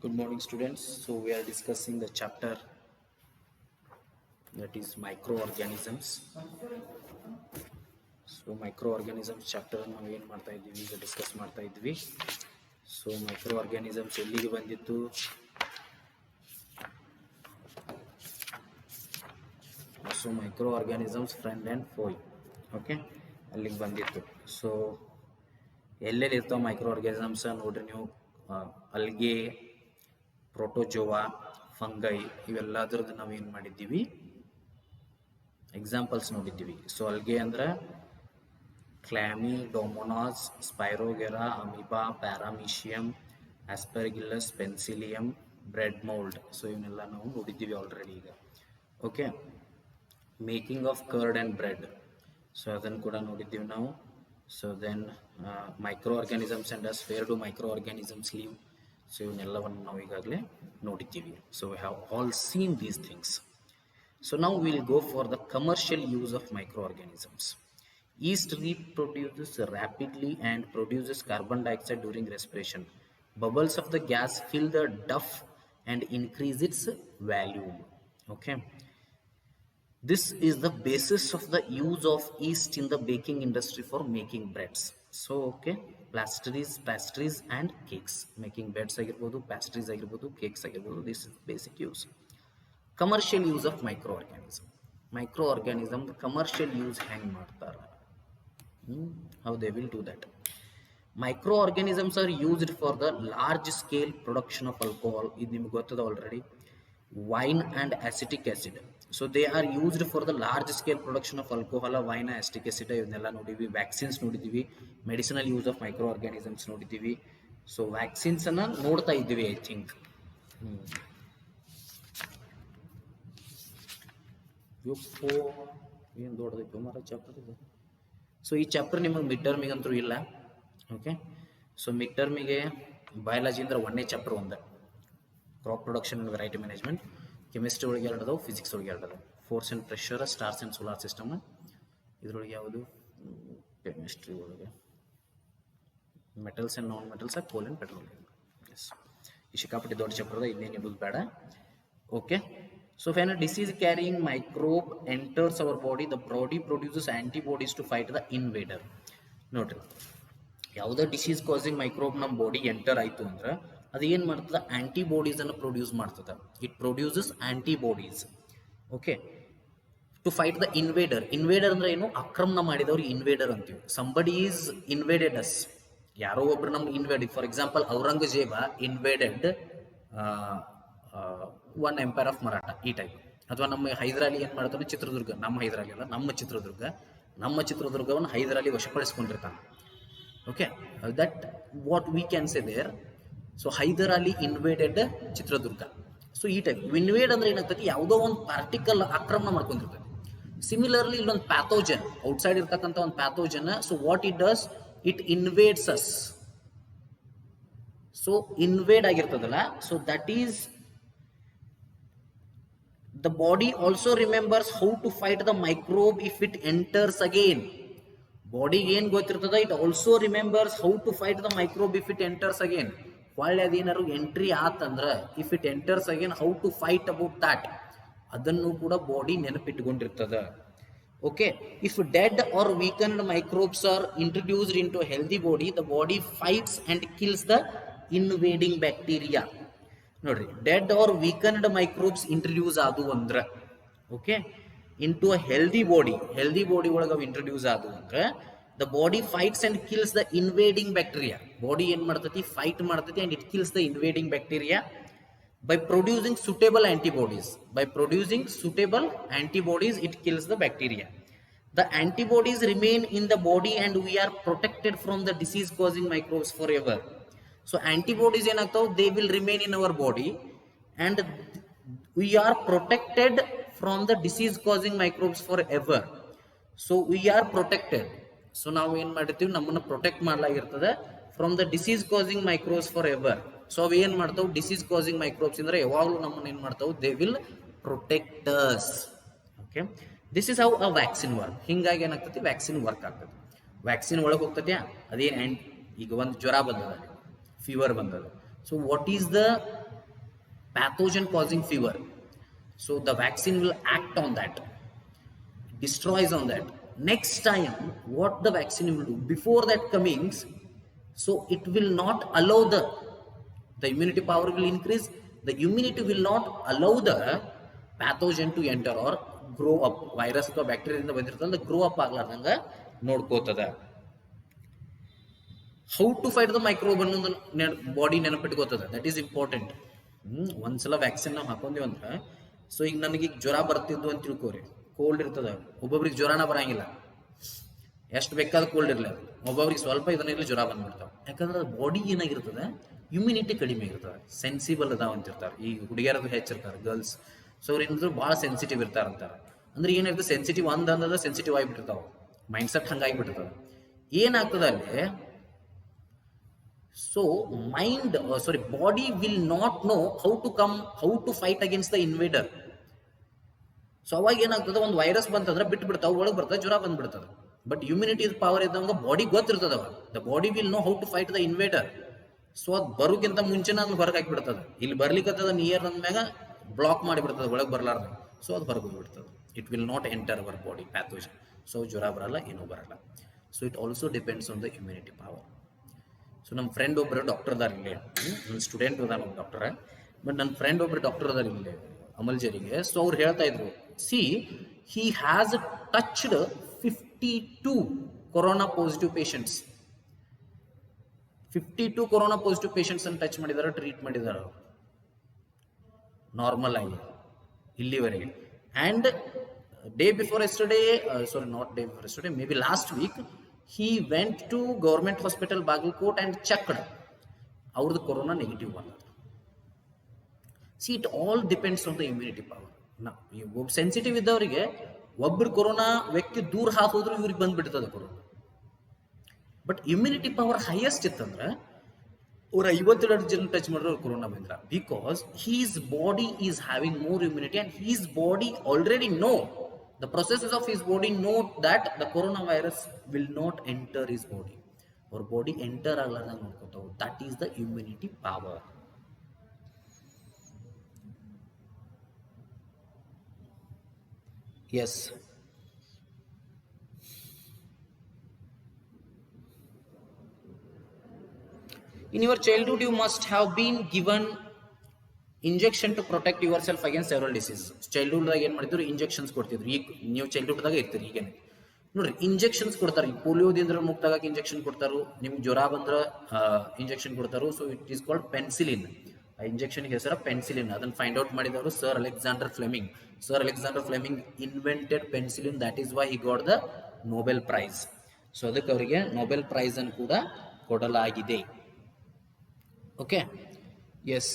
Good morning, students. So we are discussing the chapter that is microorganisms. So microorganisms chapter ನಾವು ಏನು ಮಾಡ್ತಾ ಇದ್ದೀವಿ ಈಗ ಡಿಸ್ಕಸ್ ಮಾಡ್ತಾ ಇದ್ವಿ. ಸೊ ಮೈಕ್ರೋಆರ್ಗ್ಯಾನಿಸಮ್ಸ್ ಎಲ್ಲಿಗೆ ಬಂದಿತ್ತು? ಸೊ ಮೈಕ್ರೋಆರ್ಗ್ಯಾನಿಸಮ್ಸ್ ಫ್ರೆಂಡ್ ಆ್ಯಂಡ್ ಫೋಯ್, ಓಕೆ, ಅಲ್ಲಿಗೆ ಬಂದಿತ್ತು. ಸೊ ಎಲ್ಲೆಲ್ಲಿ ಇರ್ತಾವೆ ಮೈಕ್ರೋಆರ್ಗ್ಯಾನಿಸಮ್ಸ್ ನೋಡ್ರಿ ನೀವು. ಅಲ್ಗೆ, ಪ್ರೋಟೋಜೋವಾ, ಫಂಗೈ ಇವೆಲ್ಲದ್ರದ್ದು ನಾವು ಏನು ಮಾಡಿದ್ದೀವಿ, ಎಕ್ಸಾಂಪಲ್ಸ್ ನೋಡಿದ್ದೀವಿ. ಸೊ ಅಲ್ಗೆ ಅಂದ್ರೆ Chlamydomonas, Spirogyra, amoeba, paramecium, aspergillus, penicillium, bread mould. So ಇವನ್ನೆಲ್ಲ ನಾವು ನೋಡಿದ್ದೀವಿ ಆಲ್ರೆಡಿ ಈಗ. Okay, making of curd and bread, so ಅದನ್ನು ಕೂಡ ನೋಡಿದ್ದೀವಿ ನಾವು. So then micro organisms and us, where do micro organisms live. So ಇವನ್ನೆಲ್ಲವನ್ನು ನಾವು ಈಗಾಗಲೇ ನೋಡಿದ್ದೀವಿ. So we have all seen these things. So now we will go for the commercial use of microorganisms. Yeast reproduces rapidly and produces carbon dioxide during respiration. Bubbles of the gas fill the duff and increase its volume. Okay. This is the basis of the use of yeast in the baking industry for making breads. So okay, pastries and cakes. Making breads agirbodu, pastries agirbodu, cakes agirbodu. This is basic use. Commercial use of microorganism the commercial use hang ಮಾಡ್ತಾರ. How they will do that? Microorganisms are used for the large scale production of alcohol. ಇದು ನಿಮಗೆ ಗೊತ್ತದ already. Wine and acetic acid. So they are used for the large scale production of alcohol, wine, acetic acid. ಇವನ್ನೆಲ್ಲ ನೋಡಿದ್ವಿ. Vaccines ನೋಡಿದ್ದೀವಿ. Medicinal use of ಮೈಕ್ರೋಆರ್ಗ್ಯಾನಿಸಮ್ಸ್ ನೋಡಿದ್ದೀವಿ. So vaccines ಅನ್ನ ನೋಡ್ತಾ ಇದ್ದೀವಿ ಐ ಥಿಂಕ್. ಏನು ದೊಡ್ಡದೈತು ಮರ ಚಾಪ್ಟರ್ ಇದು. ಸೊ ಈ ಚಾಪ್ಟರ್ ನಿಮಗೆ ಮಿಡ್ ಟರ್ಮಿಗೆ ಅಂತೂ ಇಲ್ಲ. ಓಕೆ, ಸೊ ಮಿಡ್ ಟರ್ಮಿಗೆ ಬಯಾಲಜಿ ಅಂದ್ರೆ ಒಂದೇ ಚಾಪ್ಟರ್ ಒಂದು, crop production and variety management. Chemistry ಒಳಗೆ ಎರಡು ಅದಾವೆ, ಫಿಸಿಕ್ಸ್ ಒಳಗೆ ಎರಡು ಅದಾವೆ. Force and pressure, stars and solar system. ಇದ್ರೊಳಗೆ ಯಾವುದು? ಕೆಮಿಸ್ಟ್ರಿ ಒಳಗೆ ಮೆಟಲ್ಸ್ ಆ್ಯಂಡ್ ನಾನ್ ಮೆಟಲ್ಸ್, ಕೋಲ್ ಆ್ಯಂಡ್ ಪೆಟ್ರೋಲಿಯಂ. ಎಸ್, ಈ ಸಿಕ್ಕಾಪಟ್ಟಿ ದೊಡ್ಡ ಚಾಪ್ಟರ್ ಅದ, ಇದನ್ನೇನು ಇಡೋದು ಬೇಡ. Okay, so when a disease carrying microbe enters our body, the body produces antibodies to fight the invader. ನೋಡ್ರಿ, ಯಾವುದೇ ಡಿಸೀಸ್ ಕಾಸಿಂಗ್ ಮೈಕ್ರೋಬ್ ನಮ್ಮ ಬಾಡಿ ಎಂಟರ್ ಆಯಿತು ಅಂದ್ರೆ ಅದು ಏನು ಮಾಡ್ತದೆ? ಆಂಟಿಬಾಡೀಸ್ ಅನ್ನು ಪ್ರೊಡ್ಯೂಸ್ ಮಾಡ್ತದೆ. It produces antibodies, okay, to fight the invader. Invader ಅಂದ್ರೆ ಏನು? ಆಕ್ರಮಣ ಮಾಡಿದವ್ರು ಇನ್ವೇಡರ್ ಅಂತೀವಿ. ಸಂಬಡಿ ಈಸ್ ಇನ್ವೇಡೆಡ್ ಅಸ್, ಯಾರೋ ಒಬ್ರು ನಮ್ಗೆ invade. For example, Aurangzeb invaded one empire of Maratha, ಈ ಟೈಪ್. ಅಥವಾ ನಮ್ಮ ಹೈದರಾಲಿ ಏನು ಮಾಡ್ತಾನೆ? ಚಿತ್ರದುರ್ಗ, ನಮ್ಮ ಹೈದರಾಲಿ ಅಲ್ಲ, ನಮ್ಮ ಚಿತ್ರದುರ್ಗವನ್ನು ಹೈದರಾಲಿ ವಶಪಡಿಸ್ಕೊಂಡಿರ್ತಾನೆ. Okay, that what we can say there. So Hyder Ali invaded Chitradurga. So ಈ ಟೈಪ್ ಇನ್ವೇಡ್ ಅಂದ್ರೆ ಏನಾಗ್ತದೆ? ಯಾವುದೋ ಒಂದು ಪಾರ್ಟಿಕಲ್ ಆಕ್ರಮಣ ಮಾಡ್ಕೊಂಡಿರ್ತದೆ. ಸಿಮಿಲರ್ಲಿ ಇಲ್ಲೊಂದು ಪ್ಯಾಥೋಜನ್, ಔಟ್ಸೈಡ್ ಇರ್ತಕ್ಕಂಥ ಒಂದು pathogen. So what it does? It invades us. So invade ಆಗಿರ್ತದಲ್ಲ, so that is the body also remembers how to fight the microbe if it enters again. Body ಏನು ಗೊತ್ತಿರ್ತದ? it also remembers how to fight the microbe if it enters again. ಒಳ್ಳೆ ಅದೇನಾದ್ರು entry ಆತಂದ್ರೆ, if it enters again, how to fight about that, ಅದನ್ನು ಕೂಡ body ನೆನಪಿಟ್ಟುಕೊಂಡಿರ್ತದ. Okay, if dead or weakened microbes are introduced into a healthy body, the body fights and kills the invading bacteria. ನೋಡ್ರಿ, dead R ವೀಕನ್ಡ್ microbes introduce ಆದವು ಅಂದ್ರೆ, okay, into a healthy body ಒಳಗೆ ಅವು introduce ಆದವು ಅಂದ್ರೆ the body fights and kills the invading bacteria. Body ಏನ್ ಮಾಡ್ತತಿ? Fight ಮಾಡ್ತತಿ and it kills the invading bacteria by producing suitable antibodies. It kills the bacteria. The antibodies remain in the body and we are protected from the disease causing microbes for ever. So antibodies ಏನಾಗ್ತಾವ? they will remain in our body and we are protected from the disease causing microbes forever. So we are protected. So ನಾವು ಏನು ಮಾಡಿರ್ತೀವಿ? ನಮ್ಮನ್ನು protect ಮಾಡಲಾಗಿರ್ತದೆ from the disease causing microbes forever. So ಅವು ಏನು ಮಾಡ್ತಾವೆ? Disease causing microbes ಅಂದ್ರೆ ಯಾವಾಗಲೂ ನಮ್ಮನ್ನು ಏನು ಮಾಡ್ತಾವೆ? They will protect us. Okay, this is how a vaccine work. ಹಿಂಗಾಗಿ ಏನಾಗ್ತದೆ? ವ್ಯಾಕ್ಸಿನ್ ವರ್ಕ್ ಆಗ್ತದೆ. ವ್ಯಾಕ್ಸಿನ್ ಒಳಗೆ ಹೋಗ್ತದ್ಯಾ? ಅದೇನು ಈಗ ಒಂದು ಜ್ವರ ಬಂದದ, ಫೀವರ್ ಬಂದದ. So what is the pathogen causing fever. So the vaccine will act on that, destroys on that. Next time, what the vaccine will do before that comings, so it will not allow the immunity power will increase. The immunity will not allow the pathogen to enter or grow up. Virus ಅಥವಾ bacteria ಇಂದ ಬಂದಿರ್ತಲ್ಲ grow up ಆಗ್ಲಾರ್ದಂಗ ನೋಡ್ಕೋತದ. How to fight the microbe ಅನ್ನೋದು body ನೆನಪಿಟ್ಕೋತದ. That is important. ಒಂದ್ಸಲ vaccine ನಾವು ಹಾಕೊಂತೀವಿ ಅಂದ್ರೆ, ಸೊ ಈಗ ನನಗೆ ಜ್ವರ ಬರ್ತಿದ್ದು ಅಂತ ತಿಳ್ಕೋರಿ, ಕೋಲ್ಡ್ ಇರ್ತದ, ಒಬ್ಬೊಬ್ರಿಗೆ ಜ್ವರನ ಬರಂಗಿಲ್ಲ, ಎಷ್ಟು ಬೇಕಾದ ಕೋಲ್ಡ್ ಇರಲಿ, ಒಬ್ಬೊಬ್ರಿಗೆ ಸ್ವಲ್ಪ ಇದನ್ನಿರಲಿ ಜ್ವರ ಬಂದ್ಬಿಡ್ತಾವೆ. ಯಾಕಂದ್ರೆ ಬಾಡಿ ಏನಾಗಿರ್ತದೆ, ಇಮ್ಯುನಿಟಿ ಕಡಿಮೆ ಇರ್ತದೆ, ಸೆನ್ಸಿಬಲ್ ಅದಾವ ಅಂತಿರ್ತಾರೆ. ಈ ಹುಡುಗಿಯರದು ಹೆಚ್ಚಿರ್ತಾರೆ, ಗರ್ಲ್ಸ್. ಸೊ ಅವ್ರು ಏನಾದ್ರು ಭಾಳ ಸೆನ್ಸಿಟಿವ್ ಇರ್ತಾರೆ ಅಂತಾರೆ. ಅಂದ್ರೆ ಏನಿರ್ತದೆ, ಸೆನ್ಸಿಟಿವ್ ಅಂದ ಸೆನ್ಸಿಟಿವ್ ಆಗಿಬಿಟ್ಟಿರ್ತಾವೆ, ಮೈಂಡ್ಸೆಟ್ ಹಂಗಾಗಿಬಿಟ್ಟಿರ್ತದೆ. ಏನಾಗ್ತದೆ ಅಲ್ಲಿ, so mind body will not know how to fight against the invader. So ಅವಾಗ ಏನಾಗ್ತದೆ, ಒಂದು ವೈರಸ್ ಬಂತಂದ್ರೆ ಬಿಟ್ಟು ಬಿಡ್ತಾವೆ, ಒಳಗೆ ಬರ್ತದೆ, ಜ್ವರ ಬಂದ್ಬಿಡ್ತದೆ. ಬಟ್ ಇಮ್ಯುನಿಟಿ ಪವರ್ ಇದ್ದಂಗ ಬಾಡಿ ಗೊತ್ತಿರ್ತದ, the body will know how to fight the invader. So ಅದು ಬರೋಕ್ಕಿಂತ ಮುಂಚೆನ ಅದನ್ನ ಹೊರಗೆ ಹಾಕಿಬಿಡ್ತದೆ. ಇಲ್ಲಿ ಬರ್ಲಿಕ್ಕತ್ತದ ನಿಯರ್ ಅಂದ್ಮ್ಯಾಗ ಬ್ಲಾಕ್ ಮಾಡಿಬಿಡ್ತದೆ, ಒಳಗೆ ಬರಲಾರ್ದು. ಸೊ ಅದು ಹೊರಗೆ ಹೋಗ್ಬಿಡ್ತದೆ. It will not enter our body pathogen. So ಜ್ವರ ಬರಲ್ಲ, ಏನೂ ಬರಲ್ಲ. So it also depends on the immunity power. So ನಮ್ಮ ಫ್ರೆಂಡ್ ಒಬ್ಬರು ಡಾಕ್ಟರ್ ಅದಾರ ಇಲ್ಲಿ, ನನ್ನ ಸ್ಟೂಡೆಂಟ್ ಅದಾರ ನಮ್ಮ ಡಾಕ್ಟರ್, ಬಟ್ ನನ್ನ ಫ್ರೆಂಡ್ ಒಬ್ಬರು ಡಾಕ್ಟರ್ ಅದಾರ ಇಲ್ಲಿ ಅಮಲ್ಜರಿಗೆ. ಸೊ ಅವ್ರು ಹೇಳ್ತಾ ಇದ್ರು, see he has touched 52 corona positive patients. 52 corona positive patients ಅನ್ನು ಟಚ್ ಮಾಡಿದಾರೆ, ಟ್ರೀಟ್ ಮಾಡಿದಾರೆ ನಾರ್ಮಲ್ ಆಗಿ ಇಲ್ಲಿವರೆಗೆ. And day before yesterday, not day before yesterday, may be last week, he went to government hospital Bagalkot and checked. ಅವ್ರದ್ದು corona negative ಬಂದದ್ದು. See, it all depends on the immunity power. ಒಬ್ಬ sensitive ಇದ್ದವರಿಗೆ ಒಬ್ಬರು corona ವ್ಯಕ್ತಿ ದೂರ ಹಾಕೋದ್ರು ಇವ್ರಿಗೆ ಬಂದ್ಬಿಡ್ತದೆ corona. But immunity power highest ಇತ್ತಂದ್ರೆ ಅವ್ರು 52 ಜನ ಟಚ್ ಮಾಡಿದ್ರು ಅವ್ರು ಕೊರೋನಾ ಬಂದ್ರ. Because his body is having more immunity and his body already know, the processes of his body note that the coronavirus will not enter his body. Or body enter aglardange nodkotavu. That is the immunity power. Yes. In your childhood you must have been given injection to protect yourself against several disease. ಚೈಲ್ಡ್ಹುಡ್ದಾಗ ಏನು ಮಾಡಿದ್ರು, injections ಕೊಡ್ತಿದ್ರು. ಈಗ ನೀವು ಚೈಲ್ಡ್ಹುಡ್ದಾಗ ಇರ್ತೀರಿ, ಈಗೇನೆ ನೋಡ್ರಿ injections ಕೊಡ್ತಾರೆ. ಈ ಪೋಲಿಯೋದಿಂದ ಮುಕ್ತಾಗಕ್ಕೆ ಇಂಜೆಕ್ಷನ್ ಕೊಡ್ತಾರು, ನಿಮ್ಗೆ ಜ್ವರ ಬಂದ್ರೆ ಇಂಜೆಕ್ಷನ್ ಕೊಡ್ತಾರು. So it is called penicillin. ಆ ಇಂಜೆಕ್ಷನ್ ಹೆಸರು ಪೆನ್ಸಿಲಿನ್. ಅದನ್ನು ಫೈಂಡ್ ಔಟ್ ಮಾಡಿದವರು Sir Alexander Fleming. Sir Alexander Fleming invented penicillin. That is why he got the Nobel prize. So ಅದಕ್ಕೆ ಅವರಿಗೆ ನೊಬೆಲ್ ಪ್ರೈಸ್ ಅನ್ನು ಕೂಡ ಕೊಡಲಾಗಿದೆ. Okay, yes.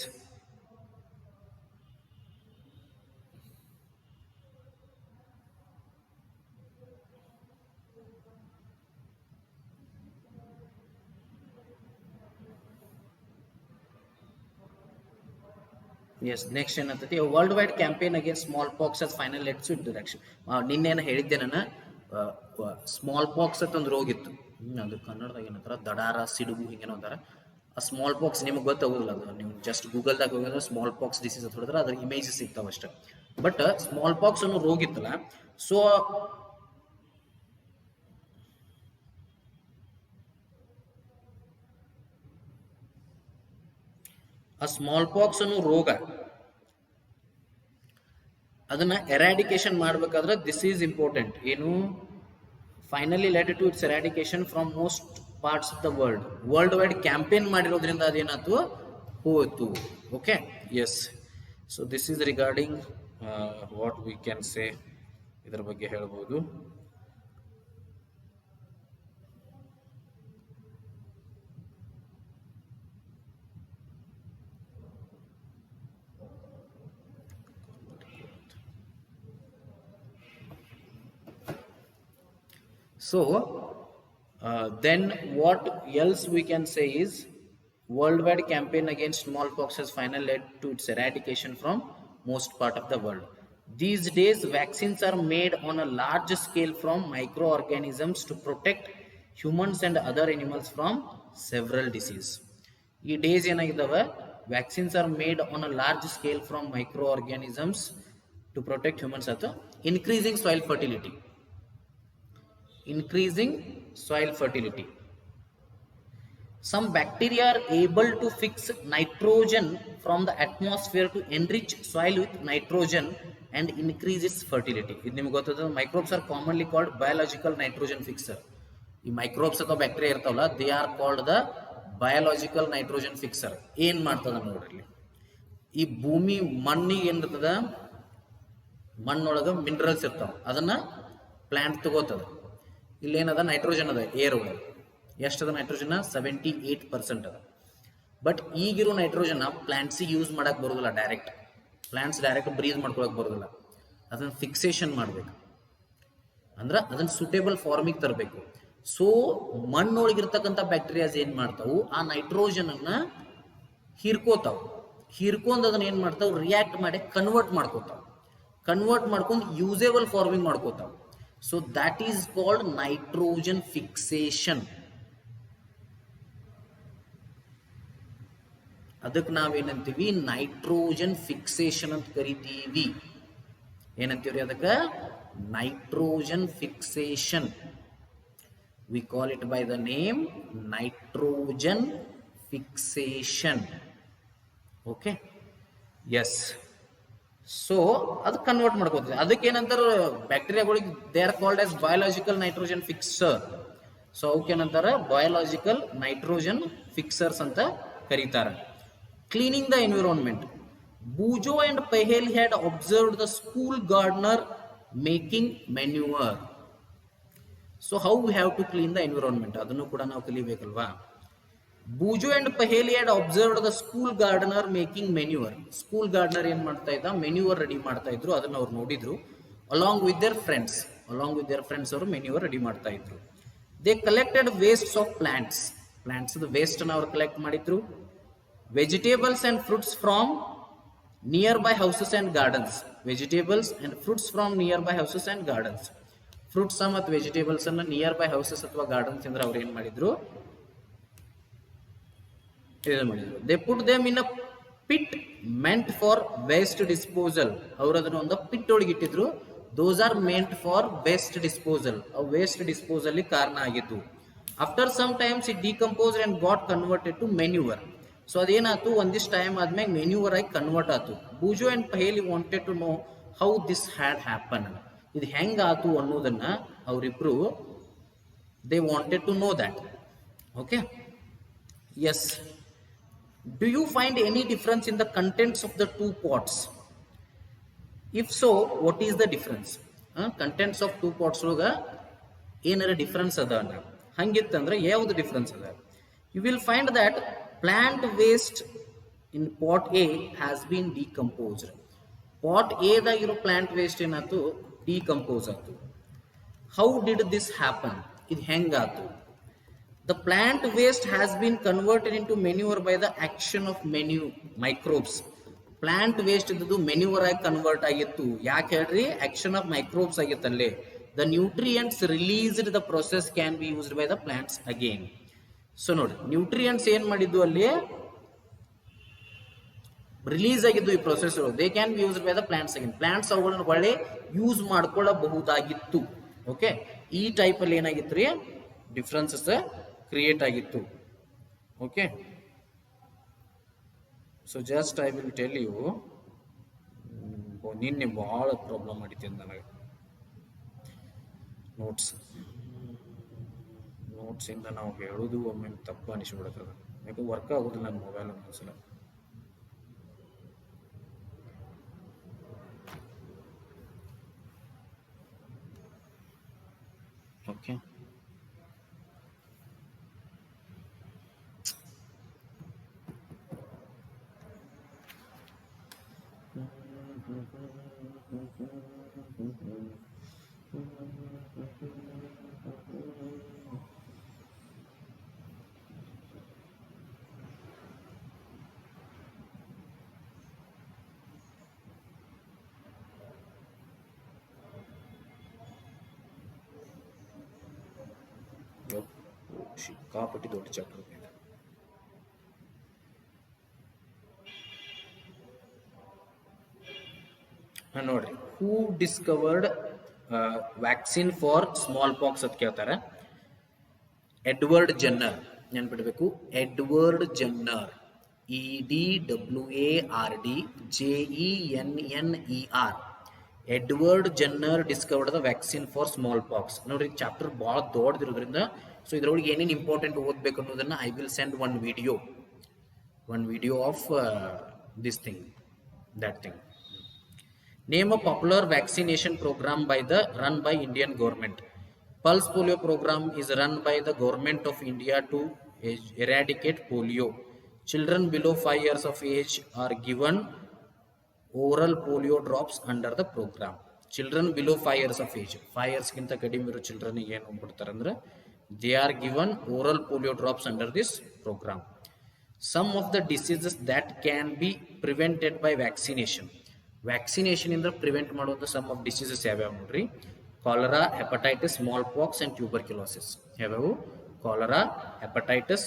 ಎಸ್, ನೆಕ್ಸ್ಟ್ ಏನಂತೈತಿ, world wide campaign against smallpox as final let to direction. ನಿನ್ನೇನು ಹೇಳಿದ್ದೆ ನಾನು, small pox ಅಂತ ಒಂದು ರೋಗ ಇತ್ತು. ಅದು ಕನ್ನಡದಾಗ ಏನಂತಾರ, ದಡಾರ, ಸಿಡುಬು, ಹಿಂಗೇನೋ ಅಂತಾರ. ಆ ಸ್ಮಾಲ್ ಪಾಕ್ಸ್ ನಿಮಗೆ ಗೊತ್ತಾಗೋದಿಲ್ಲ. ಅದು ನೀವು ಜಸ್ಟ್ ಗೂಗಲ್ದಾಗ ಹೋಗಿದ್ರೆ ಸ್ಮಾಲ್ ಪಾಕ್ಸ್ ಡಿಸೀಸ್ ಅಂತ ಹೊಡೆದ್ರೆ ಅದ್ರ ಇಮೇಜಸ್ ಸಿಗ್ತಾವ ಅಷ್ಟೇ. ಬಟ್ ಸ್ಮಾಲ್ ಪಾಕ್ಸ್ ಅನ್ನೋ ರೋಗ ಇತ್ತಲ್ಲ, ಸೊ ಆ ಸ್ಮಾಲ್ ಪಾಕ್ಸ್ ಅನ್ನೋ ರೋಗ, ಅದನ್ನ ಎರಾಡಿಕೇಶನ್ ಮಾಡ್ಬೇಕಾದ್ರೆ ದಿಸ್ ಈಸ್ ಇಂಪಾರ್ಟೆಂಟ್. ಏನು, finally led to its eradication from most parts of the world. World wide campaign ಮಾಡಿರೋದ್ರಿಂದ ಅದೇನಾಯ್ತು, ಹೋಯ್ತು. Okay, yes. So this is regarding what we can say, ಇದರ ಬಗ್ಗೆ ಹೇಳ್ಬೋದು. So then what else we can say is, worldwide campaign against smallpox has finally led to its eradication from most part of the world. These days vaccines are made on a large scale from microorganisms to protect humans and other animals from several diseases. ಈ days ಏನಾಗಿದ್ದಾವೆ, vaccines are made on a large scale from microorganisms to protect humans at increasing soil fertility. Increasing soil fertility. Some bacteria are able to fix nitrogen from the atmosphere to enrich soil with nitrogen and increase its fertility. Microbes are commonly called biological nitrogen fixer. The microbes ಅಥವಾ bacteria ಇರ್ತಾವಲ್ಲ, they are called the biological nitrogen fixer. ಏನು ಮಾಡ್ತದ ನೋಡ್ರಿ, ಈ ಭೂಮಿ ಮಣ್ಣಿಗೆ ಏನಿರ್ತದ, ಮಣ್ಣೊಳಗೆ minerals ಇರ್ತಾವ, ಅದನ್ನ ಪ್ಲಾಂಟ್ ತಗೋತದ. ಇಲ್ಲೇನದ ನೈಟ್ರೋಜನ್ ಅದ ಏರ್ ಒಳಗೆ. ಎಷ್ಟದ ನೈಟ್ರೋಜನ್? 78% ಅದ. ಬಟ್ ಈಗಿರೋ ನೈಟ್ರೋಜನ್ ಪ್ಲಾಂಟ್ಸಿಗೆ ಯೂಸ್ ಮಾಡಕ್ ಬರೋದಿಲ್ಲ. ಪ್ಲಾಂಟ್ಸ್ ಡೈರೆಕ್ಟ್ ಬ್ರೀದ್ ಮಾಡ್ಕೊಳಕ್ ಬರೋದಿಲ್ಲ. ಅದನ್ನ ಫಿಕ್ಸೇಷನ್ ಮಾಡ್ಬೇಕು, ಅಂದ್ರೆ ಅದನ್ನ ಸೂಟೇಬಲ್ ಫಾರ್ಮಿಗೆ ತರಬೇಕು. ಸೊ ಮಣ್ಣೊಳಗಿರ್ತಕ್ಕಂಥ ಬ್ಯಾಕ್ಟೀರಿಯಾಸ್ ಏನ್ ಮಾಡ್ತಾವು, ಆ ನೈಟ್ರೋಜನ್ ಅನ್ನ ಹೀರ್ಕೋತಾವ್. ಹೀರ್ಕೊಂಡ್ ಅದನ್ನ ಏನ್ ಮಾಡ್ತಾವ್, ರಿಯಾಕ್ಟ್ ಮಾಡಿ ಕನ್ವರ್ಟ್ ಮಾಡ್ಕೊಂಡು ಯೂಸೇಬಲ್ ಫಾರ್ಮಿಂಗ್ ಮಾಡ್ಕೋತಾವ್. So that is called nitrogen fixation. ಅದಕ್ಕೆ ನಾವೇನಂತೀವಿ, ನೈಟ್ರೋಜನ್ ಫಿಕ್ಸೇಷನ್ ಅಂತ ಕರಿತೀವಿ. ಏನಂತೀವ್ರಿ ಅದಕ್ಕೆ? Nitrogen fixation. We call it by the name nitrogen fixation. Okay, yes. So ಅದು ಕನ್ವರ್ಟ್ ಮಾಡ್ಕೋತದೆ. ಅದಕ್ಕೆ ಏನಂತಾರ ಬ್ಯಾಕ್ಟೀರಿಯಾಗಳಿಗೆ, they are called as biological nitrogen fixer. So ಅವಕ್ಕೆ ಏನಂತಾರ, ಬಯೋಲಾಜಿಕಲ್ ನೈಟ್ರೋಜನ್ ಫಿಕ್ಸರ್ಸ್ ಅಂತ ಕರೀತಾರೆ. Cleaning the environment. Bujo and Pahel had observed the school gardener making manure. So how we have to clean the environment? ಅದನ್ನು ಕೂಡ ನಾವು ಕಲಿಬೇಕಲ್ವಾ. Bujo and Pahel had observed the school gardener making manure. School gardener ಏನ್ ಮಾಡ್ತಾ ಇದ್ದ, ಮೆನ್ಯೂವರ್ ready ಮಾಡ್ತಾ ಇದ್ರು. ಅದನ್ನ ಅವ್ರು ನೋಡಿದ್ರು. ಅಲಾಂಗ್ ವಿತ್ ದೇರ್ ಫ್ರೆಂಡ್ಸ್ ಅವರು ಮೆನ್ಯೂವರ್ ರೆಡಿ ಮಾಡ್ತಾ ಇದ್ರು. They collected wastes of plants waste ಅನ್ನ ಅವ್ರು ಕಲೆಕ್ಟ್ ಮಾಡಿದ್ರು. Vegetables and fruits from nearby houses and gardens. Fruits ಮತ್ತು ವೆಜಿಟೇಬಲ್ಸ್ ಅನ್ನ ನಿಯರ್ ಬೈ ಹೌಸಸ್ ಅಥವಾ ಗಾರ್ಡನ್ಸ್ ಅಂದ್ರೆ ಅವ್ರು ಏನ್ ಮಾಡಿದ್ರು, they put them in a pit meant for waste disposal. ಅವ್ರು ಅದನ್ನ ಒಂದು ಪಿಟ್ ಒಳಗೆ ಇಟ್ಟಿದ್ರು. Those are meant for waste disposal. ಅವು ವೇಸ್ಟ್ ಡಿಸ್ಪೋಸಲ್ ಕಾರಣ ಆಗಿತ್ತು. After some times it decomposed and got converted to manure. So ಅದೇನಾಯ್ತು, ಒಂದಿಷ್ಟು ಟೈಮ್ ಆದ್ಮೇಲೆ ಮೆನ್ಯೂವರ್ ಆಗಿ ಕನ್ವರ್ಟ್ ಆಯ್ತು. Boojho and Paheli wanted to know how this had happen. ಇದು ಹೆಂಗಾತು ಅನ್ನೋದನ್ನ ಅವರಿಬ್ರು they wanted to know that. Okay, yes. Do you find any difference in the contents of the two pots? If so, what is the difference? Contents of two pots ಒಳಗ ಏನಾರ difference ಅದ ಅನ್ನ, ಹಂಗಿತ್ತಂದ್ರೆ ಯಾವ್ದು ಡಿಫರೆನ್ಸ್ ಅದ? You will find that plant waste in pot A has been decomposed. Pot A dagiರೋ plant waste ಏನಾಯ್ತು, decompose ಆಯ್ತು. How did this happen? ಇದು ಹೆಂಗಾಯ್ತು? The plant waste has been converted into manure by the action of microbes. Plant waste ಇದ್ದು manure ಆಗಿ convert ಆಗಿತ್ತು. ಯಾಕೆ ಹೇಳ್ರಿ? Action of microbes ಆಗಿತ್ತಲ್ಲೇ. The nutrients released the process can be used by the plants again. So ನೋಡಿ, nutrients ಏನ್ ಮಾಡಿದ್ದು, ಅಲ್ಲಿ ರಿಲೀಸ್ ಆಗಿದ್ದು ಈ process. They can be used by the plants again. Plants ಅವುಗಳನ್ನ ಒಳ್ಳೆ ಯೂಸ್ ಮಾಡ್ಕೊಳ್ಳಬಹುದಾಗಿತ್ತು. ಓಕೆ, ಈ ಟೈಪ್ ಅಲ್ಲಿ ಏನಾಗಿತ್ತು ರೀ, ಡಿಫ್ರೆನ್ಸಸ್ ಕ್ರಿಯೇಟ್ ಆಗಿತ್ತು. Okay, so just I will tell you. ನಿನ್ನೆ ಬಹಳ ಪ್ರಾಬ್ಲಮ್ ಮಾಡಿತ್ತು ನನಗೆ ನೋಟ್ಸಿಂದ ನಾವು ಹೇಳೋದು ಒಮ್ಮೆ ತಪ್ಪು ಅನಿಸ್ಬಿಡ್ತದೆ. ಯಾಕೆ ವರ್ಕ್ ಆಗೋದಿಲ್ಲ ನನ್ನ ಮೊಬೈಲ್ ಒಂದೊಂದ್ಸಲ. ಓಕೆ, ಸಿಕ್ಕಾಪಟ್ಟಿ ದೊಡ್ಡ ಚಾಪ್ಟರ್ ಇದೆ. ನೋಡ್ರಿ, who discovered vaccine for smallpox ಅಂತ ಕೇಳ್ತಾರೆ. ಎಡ್ವರ್ಡ್ ಜನ್ನರ್ ನೆನ್ಪಿಡ್ಬೇಕು. Edward Jenner, EDWARD JENNER. Edward Jenner discovered the vaccine for smallpox. ನೋಡ್ರಿ, ಚಾಪ್ಟರ್ ಭಾಳ ದೊಡ್ಡದಿರೋದ್ರಿಂದ ಸೊ ಇದ್ರೊಳಗೆ ಏನೇನು ಇಂಪಾರ್ಟೆಂಟ್ ಓದ್ಬೇಕು ಅನ್ನೋದನ್ನ I will send one video of this thing, that thing. Name a popular vaccination program run by Indian government. Pulse polio program is run by the government of India to eradicate polio. Children below 5 years of age are given oral polio drops under the program. Children below 5 years of age, 5 years ಗಿಂತ ಕಡಿಮೆ ಇರೋ children ಏನು ಮಾಡ್ತಾರೆ ಅಂದ್ರೆ they are given oral polio drops under this program. Some of the diseases that can be prevented by vaccination. Vaccination ಇಂದ prevent ಮಾಡುವಂಥ some of diseases ಯಾವ್ಯಾವ ನೋಡ್ರಿ. Cholera, hepatitis, smallpox and tuberculosis. ಯಾವ್ಯಾವು? Cholera, hepatitis,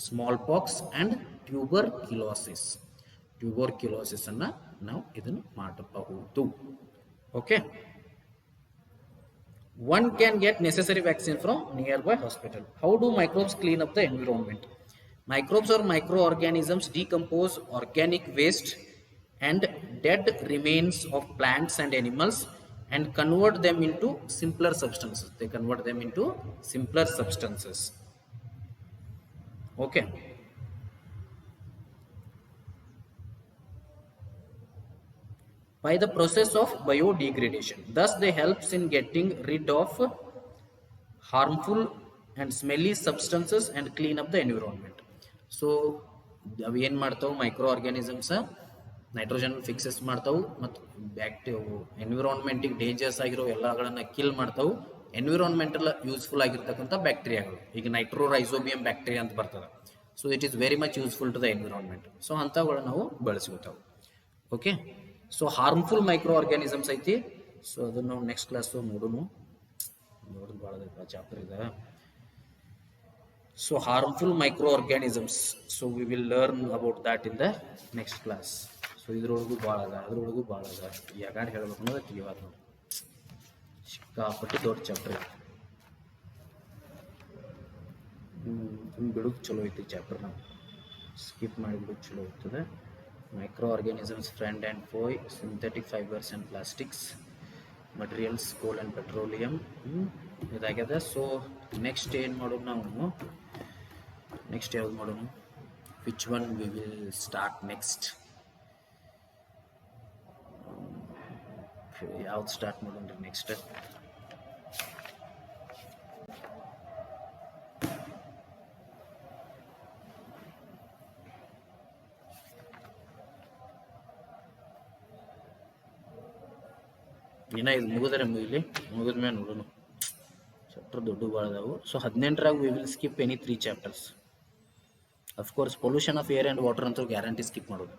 smallpox and tuberculosis. Tuberculosis ಅನ್ನ ನಾವು ಇದನ್ನು ಮಾಡಬಹುದು. Okay, one can get necessary vaccine from nearby hospital. How do microbes clean up the environment? Microbes or microorganisms decompose organic waste and dead remains of plants and animals and convert them into simpler substances. They convert them into simpler substances. Okay. By the process of biodegradation. Thus they helps in getting rid of harmful and smelly substances and clean up the environment. So ಅವು ಏನು ಮಾಡ್ತಾವೆ, micro organisms nitrogen fixes ಮಾಡ್ತಾವು ಮತ್ತು ಎನ್ವಿರಾನ್ಮೆಂಟಿಗೆ dangers ಆಗಿರೋ ಎಲ್ಲಗಳನ್ನ kill ಮಾಡ್ತಾವು. Environmental useful ಆಗಿರ್ತಕ್ಕಂಥ ಬ್ಯಾಕ್ಟೀರಿಯಾಗಳು, ಈಗ ನೈಟ್ರೋರೈಸೋಬಿಯಂ ಬ್ಯಾಕ್ಟೀರಿಯಾ ಅಂತ ಬರ್ತದೆ. So it is very much useful to the environment. So ಅಂಥವುಗಳನ್ನ ನಾವು ಬಳಸ್ಕೊತಾವೆ. Okay, so harmful microorganisms ಐತಿ. ಸೊ ಅದನ್ನು ನಾವು ನೆಕ್ಸ್ಟ್ ಕ್ಲಾಸು ನೋಡೋಣ. ನೋಡೋದು ಭಾಳ ಚಾಪ್ಟರ್ ಇದೆ. So harmful microorganisms, so we will learn about that in the next class. So ಇದ್ರೊಳಗೂ ಭಾಳ ಅದ, ಅದ್ರೊಳಗೂ ಭಾಳ ಅದ. ಯಾಕಂದ್ರೆ ಹೇಳ್ಬೇಕು ಅನ್ನೋದು ತಿಳಿವಾದ ನೋಡಿ, ಸಿಕ್ಕಾಪಟ್ಟಿ ದೊಡ್ಡ ಚಾಪ್ಟರ್. ಬಿಡೋದು ಚಲೋ ಐತಿ ಚಾಪ್ಟರ್, ನಾವು ಸ್ಕಿಪ್ ಮಾಡಿಬಿಡೋದು ಚಲೋ ಇರ್ತದೆ. Microorganisms, friend and foe, synthetic fibres and plastics, materials, coal and petroleum ಇದಾಗ್ಯದ. ಸೊ ನೆಕ್ಸ್ಟ್ ಏನು ಮಾಡೋದು ನಾವು, ನೆಕ್ಸ್ಟ್ ಯಾವ್ದು ಮಾಡೋಣ, which one we will start next, ಯಾವ್ದು ಸ್ಟಾರ್ಟ್ ಮಾಡೋಣ ನೆಕ್ಸ್ಟ್. ಇನ್ನ ಇದು ಮುಗಿದ್ರೆ ಮುಗಿದ್ಮೇಲೆ ನೋಡೋಣ. ಚಾಪ್ಟರ್ ದೊಡ್ಡ ಭಾಳ ಅದಾವು. ಸೊ 18ರಾಗ we will skip any 3 chapters. Of course pollution of air and water ಅಂತೂ ಗ್ಯಾರಂಟಿ ಸ್ಕಿಪ್ ಮಾಡೋದು.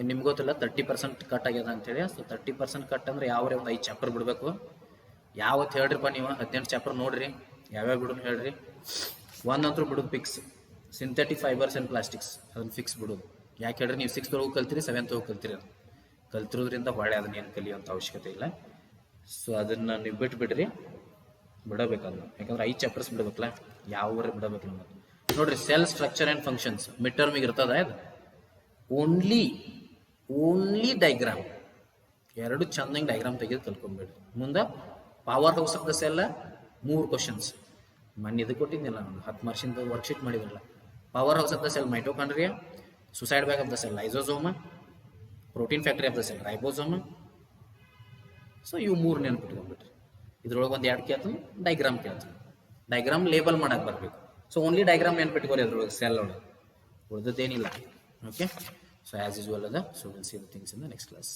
ನಿಮ್ಗೆ ಗೊತ್ತಿಲ್ಲ 30% ಕಟ್ ಆಗ್ಯದ ಅಂತೇಳಿ. ಸೊ 30% ಕಟ್ ಅಂದ್ರೆ ಯಾವ್ರೆ ಒಂದು 5 ಚಾಪ್ಟರ್ ಬಿಡಬೇಕು. ಯಾವತ್ತು ಹೇಳ್ರಿಪ್ಪ ನೀವು 18 ಚಾಪ್ಟರ್ ನೋಡ್ರಿ, ಯಾವ್ಯಾವ ಬಿಡೋನು ಹೇಳ್ರಿ. ಒಂದಂತರೂ ಬಿಡೋದು fix, synthetic fibres and plastics, ಅದನ್ನು ಫಿಕ್ಸ್ ಬಿಡೋದು. ಯಾಕೆ ಹೇಳ್ರಿ, ನೀವು 6th ಹೋಗಿ ಕಲ್ತೀರಿ, 7th ಹೋಗಿ ಕಲ್ತೀರಿ. ಅದು ಕಲ್ತಿರೋದ್ರಿಂದ ಹೊಳೆ ಅದನ್ನ ಏನು ಕಲಿಯುವಂಥ ಅವಶ್ಯಕತೆ ಇಲ್ಲ. ಸೊ ಅದನ್ನು ನೀವು ಬಿಟ್ಬಿಡ್ರಿ, ಬಿಡಬೇಕು ಅದನ್ನು. ಯಾಕಂದ್ರೆ 5 ಚಾಪ್ಟರ್ಸ್ ಬಿಡಬೇಕಲ್ಲ, ಯಾವ ಬಿಡಬೇಕು ನಮ್ಮದು. ನೋಡ್ರಿ, cell structure and functions mid ಟರ್ಮಿಗೆ ಇರ್ತದ. ಅದು ಓನ್ಲಿ ಡೈಗ್ರಾಮ್, 2 ಚಂದಂಗೆ ಡೈಗ್ರಾಮ್ ತೆಗೆದು ಕಲ್ಕೊಂಡ್ಬಿಡ್ರಿ. ಮುಂದೆ power house of the cell 3 questions. ಮೊನ್ನೆ ಇದು ಕೊಟ್ಟಿದ್ದಿಲ್ಲ ನಾನು, 10 ಮಾರ್ಕ್ಸಿಂದ ವರ್ಕ್ಶೀಟ್ ಮಾಡಿದ್ರಲ್ಲ. Power house of the cell mitochondria, suicide bag of the cell lysosome, protein factory of the cell ribosome. So ಇವು 3 ನೆನ್ಪಿಟ್ಕೊಂಡ್ಬಿಟ್ರಿ. ಇದ್ರೊಳಗೆ ಒಂದು 2 ಕೇಳ್ತಾನೆ, ಡೈಗ್ರಾಮ್ ಕೇಳ್ತಾನೆ. ಡೈಗ್ರಾಮ್ ಲೇಬಲ್ ಮಾಡಕ್ಕೆ ಬರಬೇಕು. ಸೊ ಓನ್ಲಿ ಡೈಗ್ರಾಮ್ ನೆನ್ಪಿಟ್ಕೋರಿ ಅದ್ರೊಳಗೆ ಸೆಲ್ ಒಳಗೆ, ಉಳಿದದ್ದೇನಿಲ್ಲ. ಓಕೆ, ಸೊ ಆ್ಯಸ್ ಯೂಸ್ವಲ್ ಅದ. So will see the things in the next class.